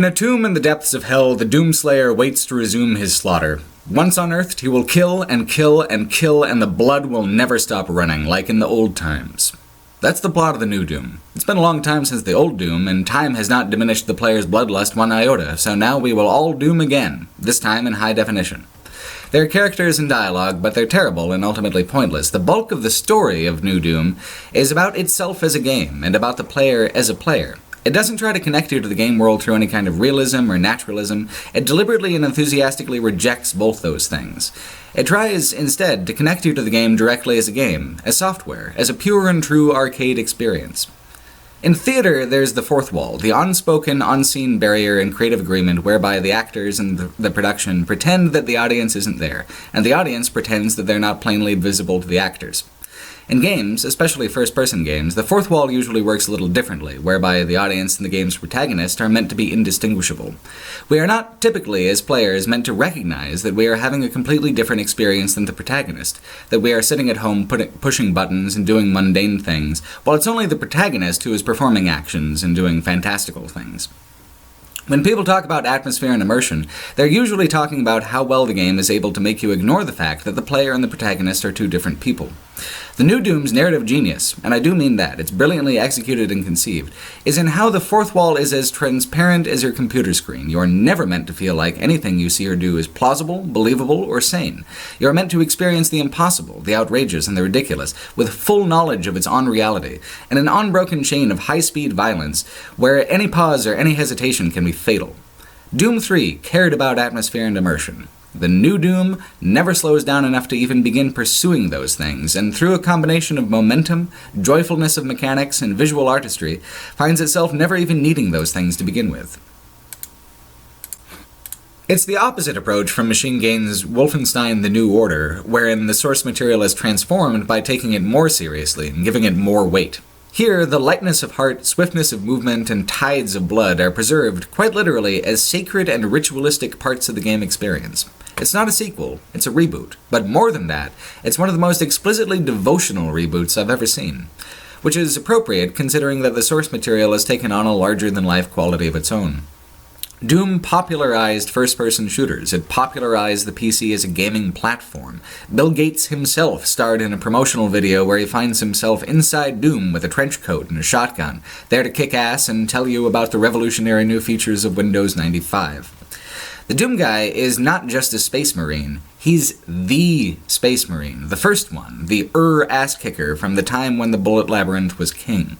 In a tomb in the depths of hell, the Doomslayer waits to resume his slaughter. Once unearthed, he will kill and kill and kill, and the blood will never stop running, like in the old times. That's the plot of the new Doom. It's been a long time since the old Doom, and time has not diminished the player's bloodlust one iota, so now we will all doom again, this time in high definition. There are characters and dialogue, but they're terrible and ultimately pointless. The bulk of the story of New Doom is about itself as a game, and about the player as a player. It doesn't try to connect you to the game world through any kind of realism or naturalism. It deliberately and enthusiastically rejects both those things. It tries, instead, to connect you to the game directly as a game, as software, as a pure and true arcade experience. In theater, there's the fourth wall, the unspoken, unseen barrier and creative agreement whereby the actors and the production pretend that the audience isn't there, and the audience pretends that they're not plainly visible to the actors. In games, especially first-person games, the fourth wall usually works a little differently, whereby the audience and the game's protagonist are meant to be indistinguishable. We are not typically, as players, meant to recognize that we are having a completely different experience than the protagonist, that we are sitting at home pushing buttons and doing mundane things, while it's only the protagonist who is performing actions and doing fantastical things. When people talk about atmosphere and immersion, they're usually talking about how well the game is able to make you ignore the fact that the player and the protagonist are two different people. The new Doom's narrative genius, and I do mean that, it's brilliantly executed and conceived, is in how the fourth wall is as transparent as your computer screen. You are never meant to feel like anything you see or do is plausible, believable, or sane. You are meant to experience the impossible, the outrageous, and the ridiculous, with full knowledge of its unreality, and an unbroken chain of high-speed violence, where any pause or any hesitation can be fatal. Doom 3 cared about atmosphere and immersion. The new Doom never slows down enough to even begin pursuing those things, and through a combination of momentum, joyfulness of mechanics, and visual artistry, finds itself never even needing those things to begin with. It's the opposite approach from Machine Gain's Wolfenstein: The New Order, wherein the source material is transformed by taking it more seriously and giving it more weight. Here, the lightness of heart, swiftness of movement, and tides of blood are preserved, quite literally, as sacred and ritualistic parts of the game experience. It's not a sequel, it's a reboot. But more than that, it's one of the most explicitly devotional reboots I've ever seen. Which is appropriate, considering that the source material has taken on a larger-than-life quality of its own. Doom popularized first-person shooters. It popularized the PC as a gaming platform. Bill Gates himself starred in a promotional video where he finds himself inside Doom with a trench coat and a shotgun, there to kick ass and tell you about the revolutionary new features of Windows 95. The Doom guy is not just a space marine, he's the space marine, the first one, the ass-kicker from the time when the Bullet Labyrinth was king.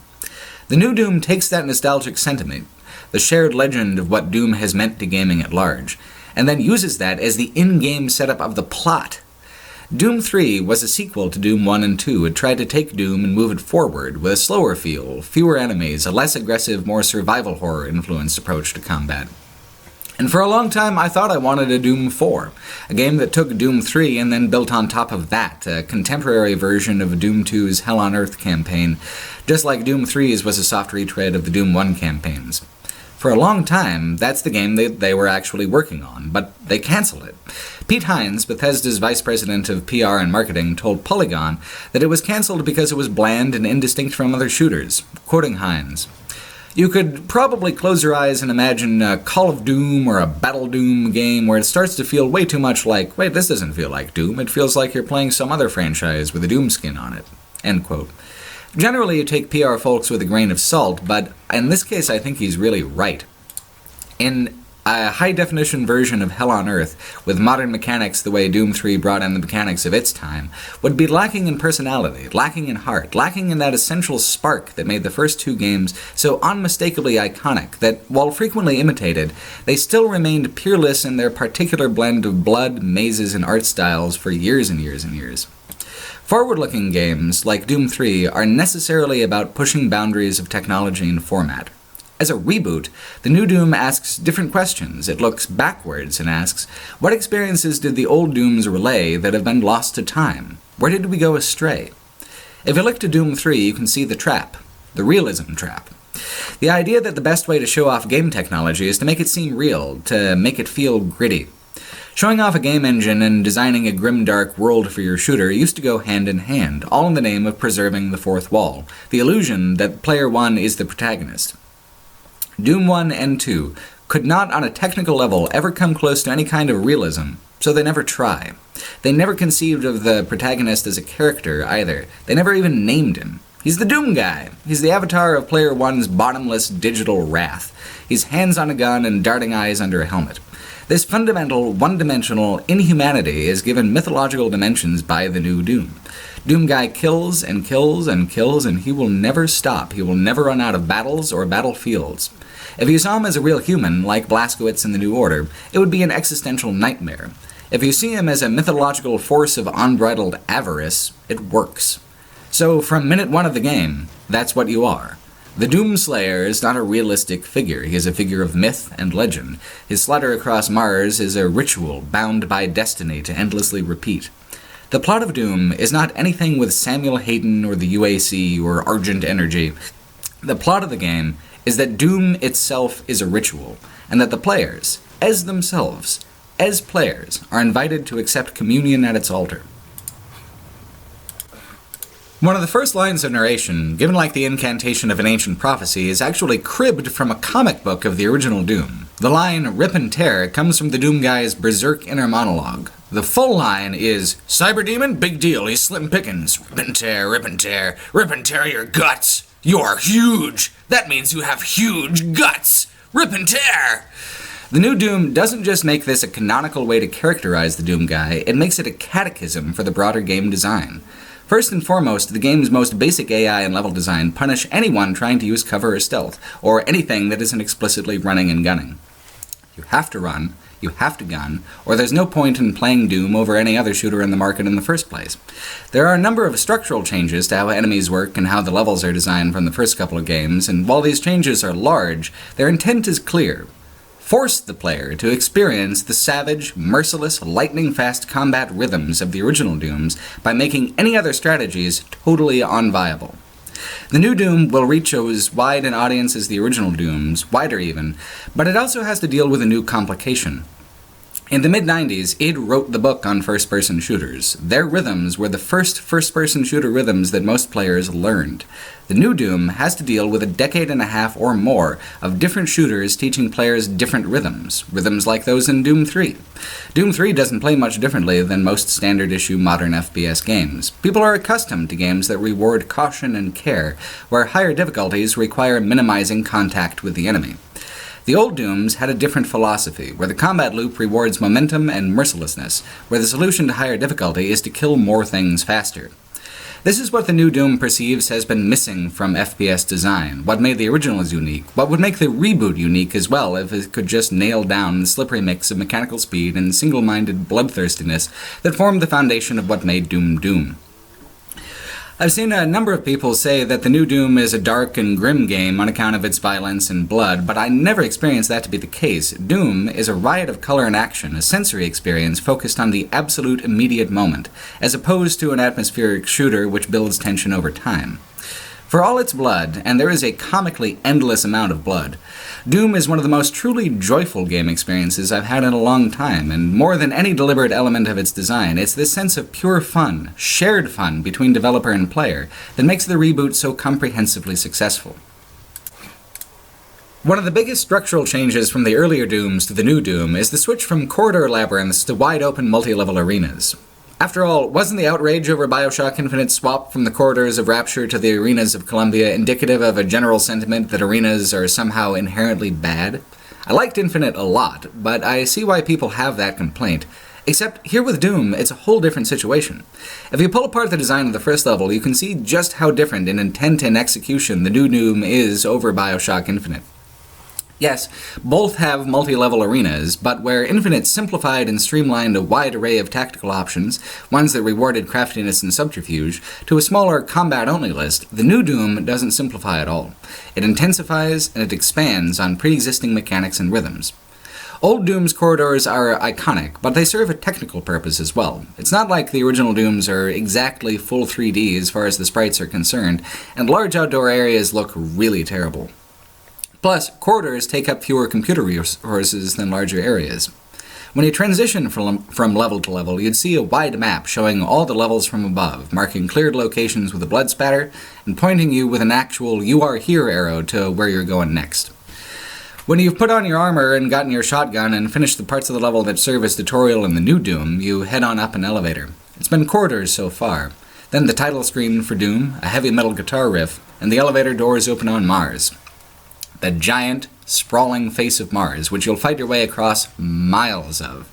The new Doom takes that nostalgic sentiment, the shared legend of what Doom has meant to gaming at large, and then uses that as the in-game setup of the plot. Doom 3 was a sequel to Doom 1 and 2. It tried to take Doom and move it forward, with a slower feel, fewer enemies, a less aggressive, more survival horror-influenced approach to combat. And for a long time, I thought I wanted a Doom 4, a game that took Doom 3 and then built on top of that, a contemporary version of Doom 2's Hell on Earth campaign, just like Doom 3's was a soft retread of the Doom 1 campaigns. For a long time, that's the game they were actually working on, but they canceled it. Pete Hines, Bethesda's vice president of PR and marketing, told Polygon that it was canceled because it was bland and indistinct from other shooters. Quoting Hines, "You could probably close your eyes and imagine a Call of Doom or a Battle Doom game where it starts to feel way too much like, wait, this doesn't feel like Doom, it feels like you're playing some other franchise with a Doom skin on it." End quote. Generally, you take PR folks with a grain of salt, but in this case I think he's really right. In a high-definition version of Hell on Earth, with modern mechanics the way Doom 3 brought in the mechanics of its time, would be lacking in personality, lacking in heart, lacking in that essential spark that made the first two games so unmistakably iconic that, while frequently imitated, they still remained peerless in their particular blend of blood, mazes, and art styles for years and years and years. Forward-looking games, like Doom 3, are necessarily about pushing boundaries of technology and format. As a reboot, the new Doom asks different questions. It looks backwards and asks, what experiences did the old Dooms relay that have been lost to time? Where did we go astray? If you look to Doom 3, you can see the trap, the Realism Trap. The idea that the best way to show off game technology is to make it seem real, to make it feel gritty. Showing off a game engine and designing a grim-dark world for your shooter used to go hand in hand, all in the name of preserving the fourth wall, the illusion that player one is the protagonist. Doom 1 and 2 could not on a technical level ever come close to any kind of realism, so they never try. They never conceived of the protagonist as a character either. They never even named him. He's the Doom guy. He's the avatar of Player 1's bottomless digital wrath. He's hands on a gun and darting eyes under a helmet. This fundamental, one-dimensional inhumanity is given mythological dimensions by the new Doom. Doom guy kills and kills and kills, and he will never stop. He will never run out of battles or battlefields. If you saw him as a real human, like Blazkowicz in the New Order, it would be an existential nightmare. If you see him as a mythological force of unbridled avarice, it works. So, from minute one of the game, that's what you are. The Doom Slayer is not a realistic figure. He is a figure of myth and legend. His slaughter across Mars is a ritual bound by destiny to endlessly repeat. The plot of Doom is not anything with Samuel Hayden or the UAC or Argent Energy. The plot of the game is that Doom itself is a ritual, and that the players, as themselves, as players, are invited to accept communion at its altar. One of the first lines of narration, given like the incantation of an ancient prophecy, is actually cribbed from a comic book of the original Doom. The line, "Rip and Tear," comes from the Doom guy's berserk inner monologue. The full line is, "Cyber Demon, big deal, he's slim pickings. Rip and tear, rip and tear, rip and tear your guts. You're huge. That means you have huge guts. Rip and tear." The new Doom doesn't just make this a canonical way to characterize the Doom guy, it makes it a catechism for the broader game design. First and foremost, the game's most basic AI and level design punish anyone trying to use cover or stealth, or anything that isn't explicitly running and gunning. You have to run, you have to gun, or there's no point in playing Doom over any other shooter in the market in the first place. There are a number of structural changes to how enemies work and how the levels are designed from the first couple of games, and while these changes are large, their intent is clear. Force the player to experience the savage, merciless, lightning-fast combat rhythms of the original Dooms by making any other strategies totally unviable. The new Doom will reach as wide an audience as the original Dooms, wider even, but it also has to deal with a new complication. In the mid-90s, id wrote the book on first-person shooters. Their rhythms were the first-person shooter rhythms that most players learned. The new Doom has to deal with a decade and a half or more of different shooters teaching players different rhythms like those in Doom 3. Doom 3 doesn't play much differently than most standard-issue modern FPS games. People are accustomed to games that reward caution and care, where higher difficulties require minimizing contact with the enemy. The old Dooms had a different philosophy, where the combat loop rewards momentum and mercilessness, where the solution to higher difficulty is to kill more things faster. This is what the new Doom perceives has been missing from FPS design, what made the originals unique, what would make the reboot unique as well if it could just nail down the slippery mix of mechanical speed and single-minded bloodthirstiness that formed the foundation of what made Doom Doom. I've seen a number of people say that the new Doom is a dark and grim game on account of its violence and blood, but I never experienced that to be the case. Doom is a riot of color and action, a sensory experience focused on the absolute immediate moment, as opposed to an atmospheric shooter which builds tension over time. For all its blood, and there is a comically endless amount of blood, Doom is one of the most truly joyful game experiences I've had in a long time, and more than any deliberate element of its design, it's this sense of pure fun, shared fun between developer and player, that makes the reboot so comprehensively successful. One of the biggest structural changes from the earlier Dooms to the new Doom is the switch from corridor labyrinths to wide-open multi-level arenas. After all, wasn't the outrage over Bioshock Infinite's swap from the corridors of Rapture to the arenas of Columbia indicative of a general sentiment that arenas are somehow inherently bad? I liked Infinite a lot, but I see why people have that complaint. Except here with Doom, it's a whole different situation. If you pull apart the design of the first level, you can see just how different in intent and execution the new Doom is over Bioshock Infinite. Yes, both have multi-level arenas, but where Infinite simplified and streamlined a wide array of tactical options, ones that rewarded craftiness and subterfuge, to a smaller combat-only list, the new Doom doesn't simplify at all. It intensifies and it expands on pre-existing mechanics and rhythms. Old Doom's corridors are iconic, but they serve a technical purpose as well. It's not like the original Dooms are exactly full 3D as far as the sprites are concerned, and large outdoor areas look really terrible. Plus, corridors take up fewer computer resources than larger areas. When you transition from level to level, you'd see a wide map showing all the levels from above, marking cleared locations with a blood spatter, and pointing you with an actual "you are here" arrow to where you're going next. When you've put on your armor and gotten your shotgun and finished the parts of the level that serve as tutorial in the new Doom, you head on up an elevator. It's been corridors so far. Then the title screen for Doom, a heavy metal guitar riff, and the elevator doors open on Mars. The giant, sprawling face of Mars, which you'll fight your way across miles of.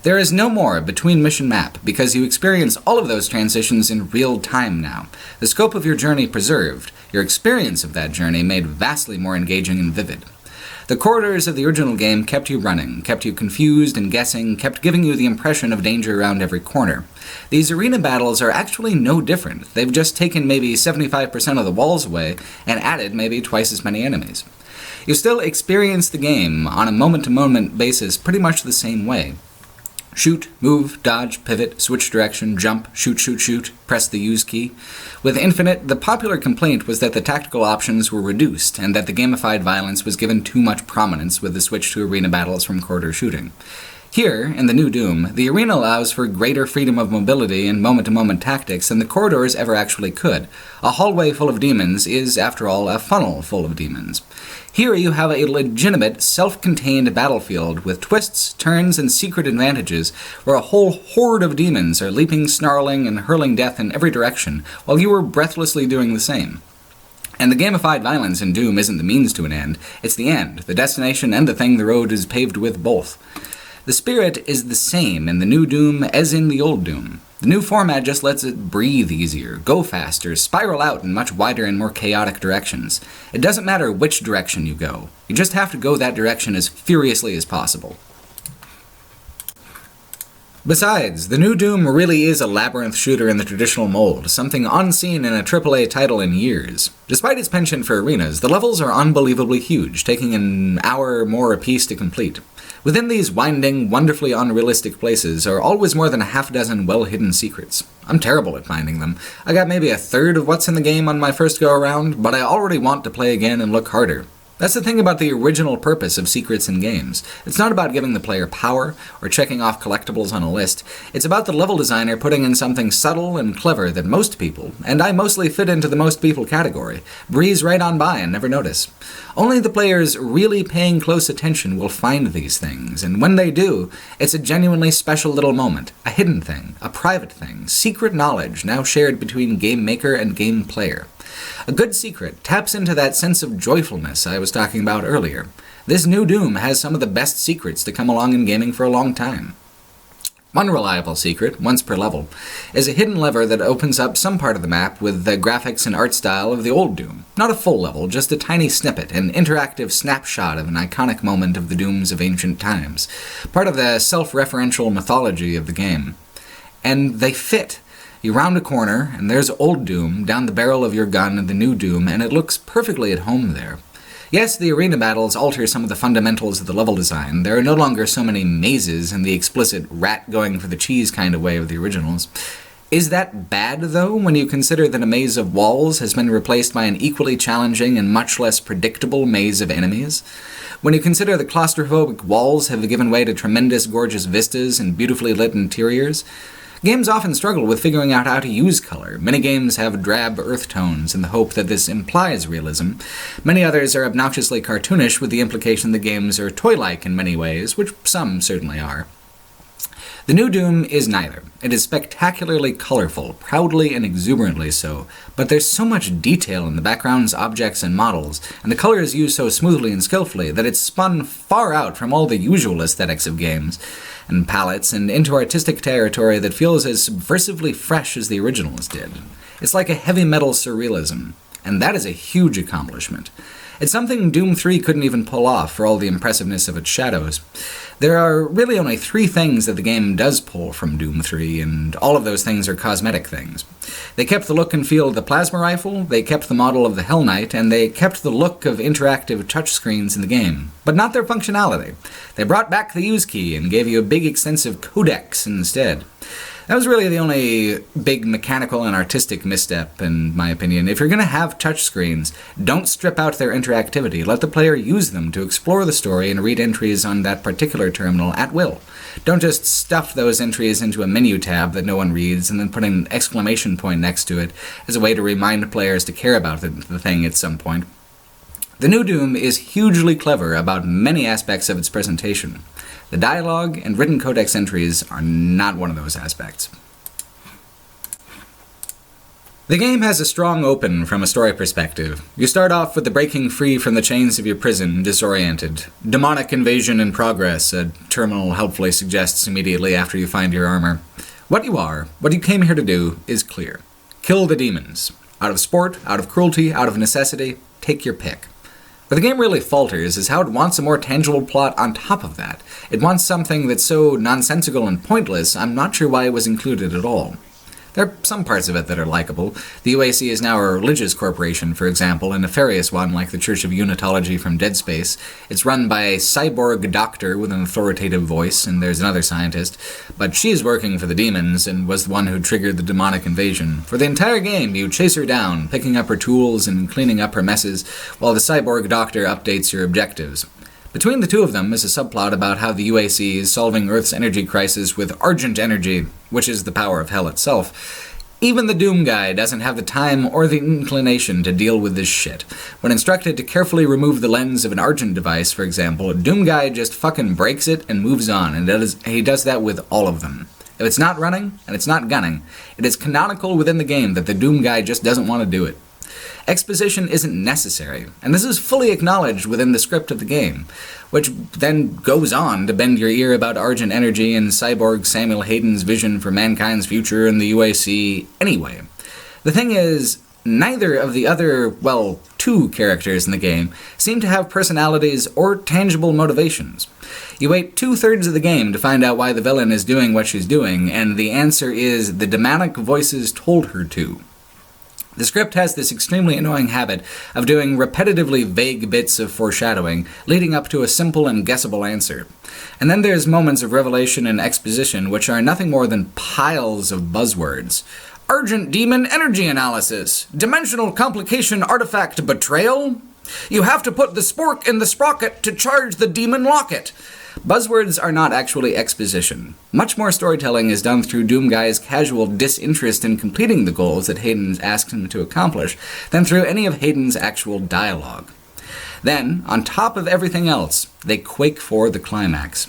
There is no more between mission map, because you experience all of those transitions in real time now. The scope of your journey preserved, your experience of that journey made vastly more engaging and vivid. The corridors of the original game kept you running, kept you confused and guessing, kept giving you the impression of danger around every corner. These arena battles are actually no different. They've just taken maybe 75% of the walls away and added maybe twice as many enemies. You still experience the game on a moment-to-moment basis pretty much the same way. Shoot, move, dodge, pivot, switch direction, jump, shoot, shoot, shoot, press the use key. With Infinite, the popular complaint was that the tactical options were reduced, and that the gamified violence was given too much prominence with the switch to arena battles from corridor shooting. Here, in the new Doom, the arena allows for greater freedom of mobility and moment-to-moment tactics than the corridors ever actually could. A hallway full of demons is, after all, a funnel full of demons. Here you have a legitimate, self-contained battlefield with twists, turns, and secret advantages, where a whole horde of demons are leaping, snarling, and hurling death in every direction, while you are breathlessly doing the same. And the gamified violence in Doom isn't the means to an end, it's the end, the destination, and the thing the road is paved with both. The spirit is the same in the new Doom as in the old Doom. The new format just lets it breathe easier, go faster, spiral out in much wider and more chaotic directions. It doesn't matter which direction you go. You just have to go that direction as furiously as possible. Besides, the new Doom really is a labyrinth shooter in the traditional mold, something unseen in a AAA title in years. Despite its penchant for arenas, the levels are unbelievably huge, taking an hour or more apiece to complete. Within these winding, wonderfully unrealistic places are always more than a half dozen well-hidden secrets. I'm terrible at finding them. I got maybe a third of what's in the game on my first go-around, but I already want to play again and look harder. That's the thing about the original purpose of secrets in games. It's not about giving the player power or checking off collectibles on a list. It's about the level designer putting in something subtle and clever that most people, and I mostly fit into the most people category, breeze right on by and never notice. Only the players really paying close attention will find these things, and when they do, it's a genuinely special little moment, a hidden thing, a private thing, secret knowledge now shared between game maker and game player. A good secret taps into that sense of joyfulness I was talking about earlier. This new Doom has some of the best secrets to come along in gaming for a long time. One reliable secret, once per level, is a hidden lever that opens up some part of the map with the graphics and art style of the old Doom. Not a full level, just a tiny snippet, an interactive snapshot of an iconic moment of the Dooms of ancient times. Part of the self-referential mythology of the game. And they fit. You round a corner, and there's old Doom down the barrel of your gun in the new Doom, and it looks perfectly at home there. Yes, the arena battles alter some of the fundamentals of the level design. There are no longer so many mazes in the explicit rat-going-for-the-cheese kind of way of the originals. Is that bad, though, when you consider that a maze of walls has been replaced by an equally challenging and much less predictable maze of enemies? When you consider the claustrophobic walls have given way to tremendous, gorgeous vistas and beautifully lit interiors? Games often struggle with figuring out how to use color. Many games have drab earth tones in the hope that this implies realism. Many others are obnoxiously cartoonish with the implication that games are toy-like in many ways, which some certainly are. The new Doom is neither. It is spectacularly colorful, proudly and exuberantly so, but there's so much detail in the backgrounds, objects, and models, and the color is used so smoothly and skillfully that it's spun far out from all the usual aesthetics of games and palettes and into artistic territory that feels as subversively fresh as the originals did. It's like a heavy metal surrealism, and that is a huge accomplishment. It's something Doom 3 couldn't even pull off for all the impressiveness of its shadows. There are really only 3 things that the game does pull from Doom 3, and all of those things are cosmetic things. They kept the look and feel of the plasma rifle, they kept the model of the Hell Knight, and they kept the look of interactive touchscreens in the game, but not their functionality. They brought back the use key and gave you a big extensive codex instead. That was really the only big mechanical and artistic misstep, in my opinion. If you're going to have touchscreens, don't strip out their interactivity. Let the player use them to explore the story and read entries on that particular terminal at will. Don't just stuff those entries into a menu tab that no one reads and then put an exclamation point next to it as a way to remind players to care about the thing at some point. The new Doom is hugely clever about many aspects of its presentation. The dialogue and written codex entries are not one of those aspects. The game has a strong open from a story perspective. You start off with the breaking free from the chains of your prison, disoriented. Demonic invasion in progress, a terminal helpfully suggests immediately after you find your armor. What you are, what you came here to do, is clear. Kill the demons. Out of sport, out of cruelty, out of necessity, take your pick. Where the game really falters is how it wants a more tangible plot on top of that. It wants something that's so nonsensical and pointless, I'm not sure why it was included at all. There are some parts of it that are likable. The UAC is now a religious corporation, for example, a nefarious one like the Church of Unitology from Dead Space. It's run by a cyborg doctor with an authoritative voice, and there's another scientist, but she's working for the demons and was the one who triggered the demonic invasion. For the entire game, you chase her down, picking up her tools and cleaning up her messes, while the cyborg doctor updates your objectives. Between the two of them is a subplot about how the UAC is solving Earth's energy crisis with Argent energy, which is the power of hell itself. Even the Doom guy doesn't have the time or the inclination to deal with this shit. When instructed to carefully remove the lens of an Argent device, for example, Doom guy just fucking breaks it and moves on, and he does that with all of them. If it's not running, and it's not gunning, it is canonical within the game that the Doom guy just doesn't want to do it. Exposition isn't necessary, and this is fully acknowledged within the script of the game, which then goes on to bend your ear about Argent energy and cyborg Samuel Hayden's vision for mankind's future in the UAC anyway. The thing is, neither of the other, two characters in the game seem to have personalities or tangible motivations. You wait 2/3 of the game to find out why the villain is doing what she's doing, and the answer is the demonic voices told her to. The script has this extremely annoying habit of doing repetitively vague bits of foreshadowing, leading up to a simple and guessable answer. And then there's moments of revelation and exposition which are nothing more than piles of buzzwords. Argent demon energy analysis. Dimensional complication artifact betrayal. You have to put the spork in the sprocket to charge the demon locket. Buzzwords are not actually exposition. Much more storytelling is done through Doom Guy's casual disinterest in completing the goals that Hayden asked him to accomplish than through any of Hayden's actual dialogue. Then, on top of everything else, they quake for the climax.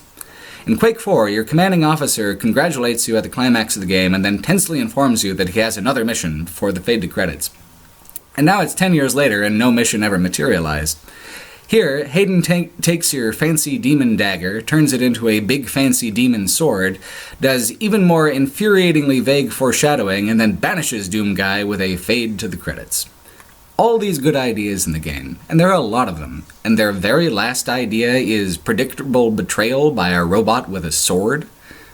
In Quake 4, your commanding officer congratulates you at the climax of the game and then tensely informs you that he has another mission before the fade to credits. And now it's 10 years later and no mission ever materialized. Here, Hayden takes your fancy demon dagger, turns it into a big fancy demon sword, does even more infuriatingly vague foreshadowing, and then banishes Doom Guy with a fade to the credits. All these good ideas in the game, and there are a lot of them, and their very last idea is predictable betrayal by a robot with a sword?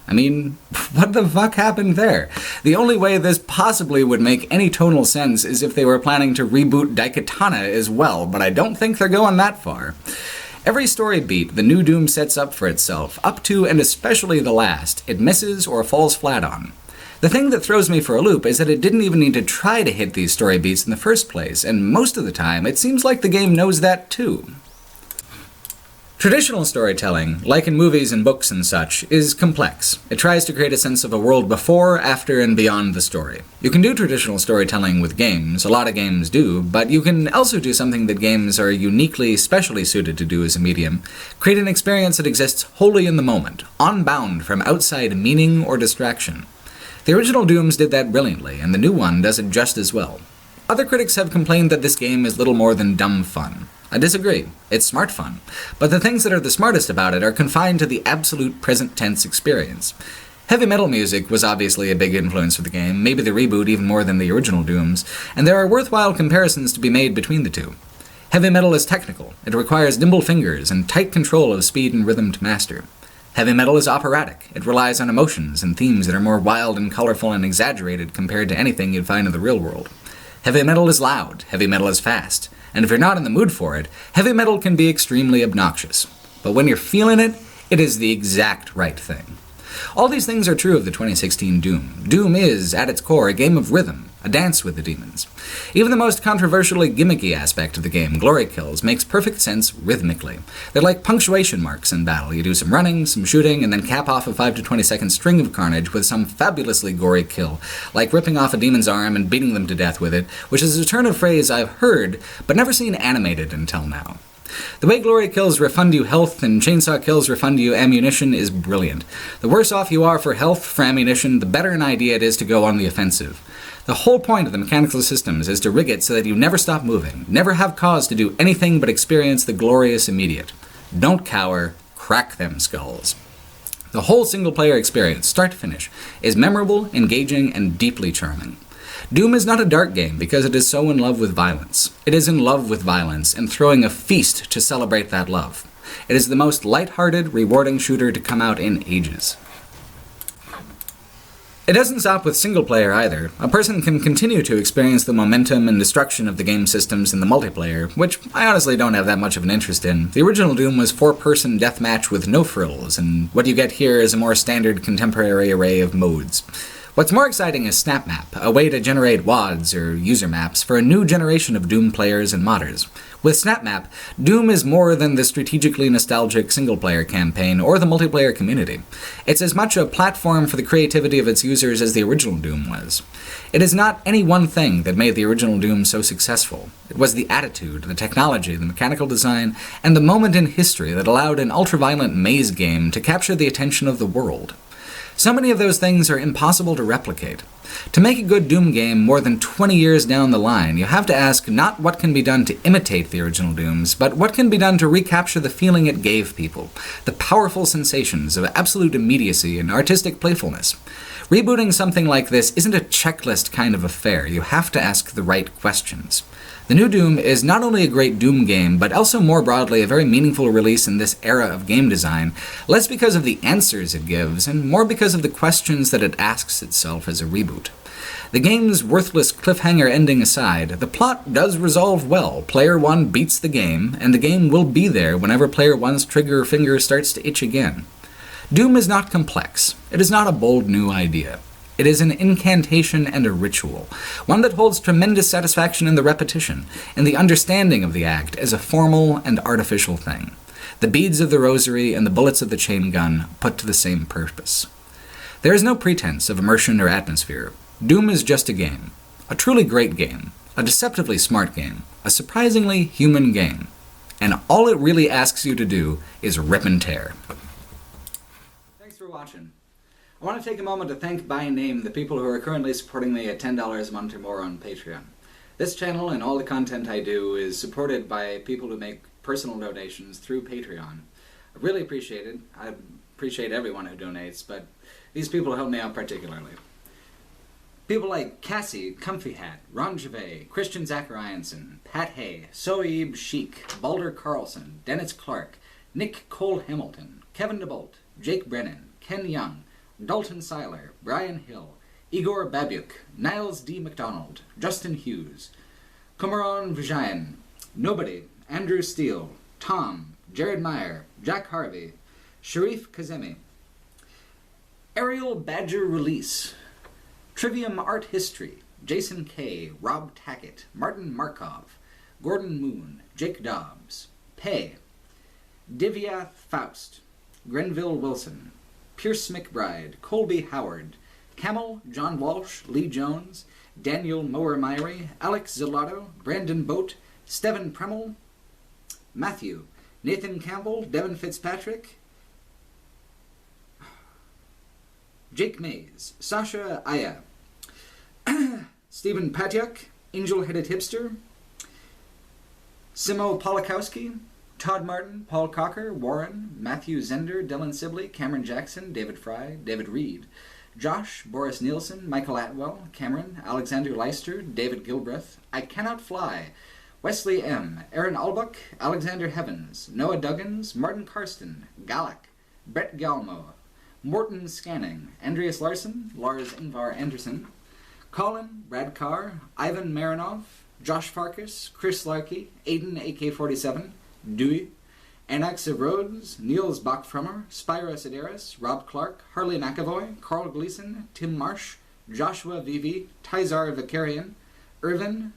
I mean, what the fuck happened there? The only way this possibly would make any tonal sense is if they were planning to reboot Daikatana as well, but I don't think they're going that far. Every story beat the new Doom sets up for itself, up to and especially the last, it misses or falls flat on. The thing that throws me for a loop is that it didn't even need to try to hit these story beats in the first place, and most of the time it seems like the game knows that too. Traditional storytelling, like in movies and books and such, is complex. It tries to create a sense of a world before, after, and beyond the story. You can do traditional storytelling with games, a lot of games do, but you can also do something that games are uniquely, specially suited to do as a medium. Create an experience that exists wholly in the moment, unbound from outside meaning or distraction. The original Dooms did that brilliantly, and the new one does it just as well. Other critics have complained that this game is little more than dumb fun. I disagree. It's smart fun. But the things that are the smartest about it are confined to the absolute present tense experience. Heavy metal music was obviously a big influence for the game, maybe the reboot even more than the original Dooms, and there are worthwhile comparisons to be made between the two. Heavy metal is technical. It requires nimble fingers and tight control of speed and rhythm to master. Heavy metal is operatic. It relies on emotions and themes that are more wild and colorful and exaggerated compared to anything you'd find in the real world. Heavy metal is loud. Heavy metal is fast. And if you're not in the mood for it, heavy metal can be extremely obnoxious. But when you're feeling it, it is the exact right thing. All these things are true of the 2016 Doom. Doom is, at its core, a game of rhythm. a dance with the demons. Even the most controversially gimmicky aspect of the game, glory kills, makes perfect sense rhythmically. They're like punctuation marks in battle. You do some running, some shooting, and then cap off a 5 to 20 second string of carnage with some fabulously gory kill, like ripping off a demon's arm and beating them to death with it, which is a turn of phrase I've heard, but never seen animated until now. The way glory kills refund you health and chainsaw kills refund you ammunition is brilliant. The worse off you are for health, for ammunition, the better an idea it is to go on the offensive. The whole point of the mechanical systems is to rig it so that you never stop moving, never have cause to do anything but experience the glorious immediate. Don't cower, crack them skulls. The whole single-player experience, start to finish, is memorable, engaging, and deeply charming. Doom is not a dark game because it is so in love with violence. It is in love with violence and throwing a feast to celebrate that love. It is the most light-hearted, rewarding shooter to come out in ages. It doesn't stop with single-player either. A person can continue to experience the momentum and destruction of the game systems in the multiplayer, which I honestly don't have that much of an interest in. The original Doom was 4-person deathmatch with no frills, and what you get here is a more standard contemporary array of modes. What's more exciting is SnapMap, a way to generate WODs, or user maps, for a new generation of Doom players and modders. With SnapMap, Doom is more than the strategically nostalgic single-player campaign or the multiplayer community. It's as much a platform for the creativity of its users as the original Doom was. It is not any one thing that made the original Doom so successful. It was the attitude, the technology, the mechanical design, and the moment in history that allowed an ultra-violent maze game to capture the attention of the world. So many of those things are impossible to replicate. To make a good Doom game more than 20 years down the line, you have to ask not what can be done to imitate the original Dooms, but what can be done to recapture the feeling it gave people, the powerful sensations of absolute immediacy and artistic playfulness. Rebooting something like this isn't a checklist kind of affair. You have to ask the right questions. The new Doom is not only a great Doom game, but also more broadly a very meaningful release in this era of game design, less because of the answers it gives, and more because of the questions that it asks itself as a reboot. The game's worthless cliffhanger ending aside, the plot does resolve well. Player 1 beats the game, and the game will be there whenever Player 1's trigger finger starts to itch again. Doom is not complex. It is not a bold new idea. It is an incantation and a ritual, one that holds tremendous satisfaction in the repetition, and the understanding of the act as a formal and artificial thing. The beads of the rosary and the bullets of the chain gun put to the same purpose. There is no pretense of immersion or atmosphere. Doom is just a game. A truly great game. A deceptively smart game. A surprisingly human game. And all it really asks you to do is rip and tear. Thanks for watching. I want to take a moment to thank by name the people who are currently supporting me at $10 a month or more on Patreon. This channel and all the content I do is supported by people who make personal donations through Patreon. I really appreciate it. I appreciate everyone who donates, but these people help me out particularly. People like Cassie, Comfy Hat, Ron Gervais, Christian Zacharianson, Pat Hay, Soeb Sheik, Balder Carlson, Dennis Clark, Nick Cole Hamilton, Kevin DeBolt, Jake Brennan, Ken Young, Dalton Seiler, Brian Hill, Igor Babiuk, Niles D. McDonald, Justin Hughes, Kumaran Vijayan, Nobody, Andrew Steele, Tom, Jared Meyer, Jack Harvey, Sharif Kazemi, Ariel Badger Release, Trivium Art History, Jason K., Rob Tackett, Martin Markov, Gordon Moon, Jake Dobbs, Pei, Divyath Faust, Grenville Wilson, Pierce McBride, Colby Howard, Camel, John Walsh, Lee Jones, Daniel Mower-Myrie, Alex Zelato, Brandon Boat, Steven Premel, Matthew, Nathan Campbell, Devin Fitzpatrick, Jake Mays, Sasha Aya, Stephen Patyuk, Angel-Headed Hipster, Simo Polakowski, Todd Martin, Paul Cocker, Warren, Matthew Zender, Dylan Sibley, Cameron Jackson, David Fry, David Reed, Josh, Boris Nielsen, Michael Atwell, Cameron, Alexander Leister, David Gilbreth, I Cannot Fly, Wesley M., Aaron Albuck, Alexander Heavens, Noah Duggins, Martin Karsten, Galak, Brett Galmo, Morton Scanning, Andreas Larson, Lars Ingvar Anderson, Colin, Brad Carr, Ivan Marinov, Josh Farkas, Chris Larkey, Aiden AK-47, Dewey, Anaxa Rhodes, Niels Bachfrummer, Spyro Sedaris, Rob Clark, Harley McAvoy, Carl Gleason, Tim Marsh, Joshua Vivi, Tizar Vicarian, Irvin,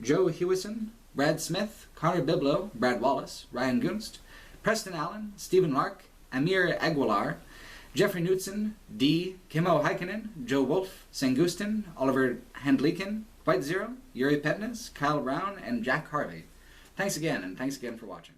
Joe Hewison, Brad Smith, Connor Biblo, Brad Wallace, Ryan Gunst, Preston Allen, Stephen Lark, Amir Aguilar, Jeffrey Knutson, D, Kimmo Heikkinen, Joe Wolf, Sangustin, Oliver Handlikin, White Zero, Yuri Petnes, Kyle Brown, and Jack Harvey. Thanks again, and thanks again for watching.